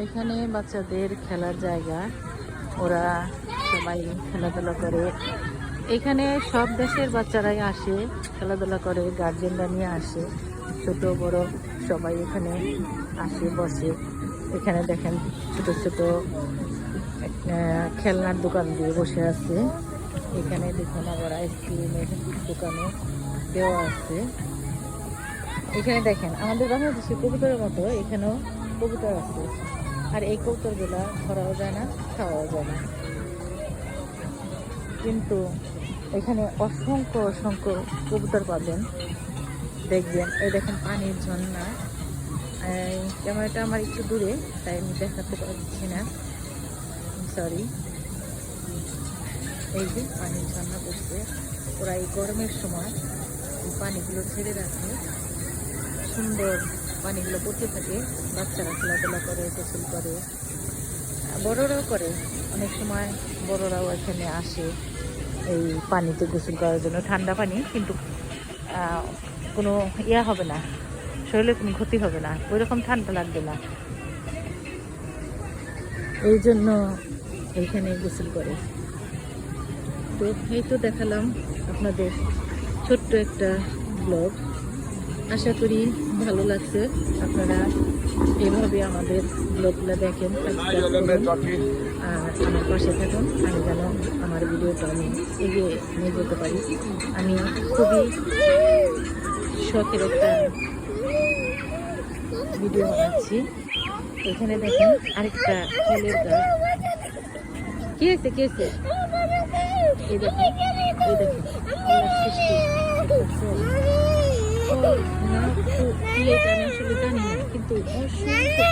এখানে বাচ্চাদের খেলার জায়গা, ওরা সবাই খেলাধুলা করে। এখানে সব দেশের বাচ্চারাই আসে, খেলাধুলা করে, গার্জেনরা নিয়ে আসে, ছোট বড় সবাই এখানে আসে, বসে। এখানে দেখেন ছোট ছোট খেলনার দোকান দিয়ে বসে আছে। এখানে দেখুন আবার আইসক্রিমের দোকানে দেওয়া আছে। এখানে দেখেন আমাদের বাংলাদেশে কবুতরের মতো এখানেও কবুতর আছে, আর এই কবুতরগুলা ধরাও যায় না, খাওয়াও যায় না, কিন্তু এখানে অসংখ্য অসংখ্য কবুতর পাবেন। দেখবেন এই দেখেন পানির ঝর্ণা। ক্যামেরাটা আমার একটু দূরে, তাই আমি দেখাতে পারছি না, সরি। এই যে পানির ঝর্ণা পড়ছে, ওরা এই গরমের সময় পানিগুলো ছেড়ে রাখে, সুন্দর পানিগুলো পড়তে থাকে। বাচ্চারা খেলাধুলা করে, গোসল করে, বড়রাও করে। অনেক সময় বড়রাও এখানে আসে এই পানিতে গোসল করার জন্য। ঠান্ডা পানি, কিন্তু কোনো ইয়া হবে না, শরীরে কোনো ক্ষতি হবে না, ওই রকম ঠান্ডা লাগবে না, এই জন্য এইখানে গোসল করে। তো এই তো দেখালাম আপনাদের ছোট্ট একটা ব্লগ। আশা করি ভালো লাগছে। আপনারা এভাবে আমাদের ব্লগগুলো দেখেন, সাবস্ক্রাইব করুন আর আমার পাশে থাকুন। আমি যেন আমার ভিডিওটা আমি এগিয়ে নিয়ে যেতে পারি। আমি খুবই শখের একটা ভিডিও বানাচ্ছি। এখানে দেখেন আরেকটা ফলের গাছ। কি হয়েছে, কি হয়েছে? এই দেখেন, এই দেখেন আল্লাহর সৃষ্টি একটা ফল। ফল না তো কি এটা আমি আসলে জানি না, কিন্তু অসংখ্য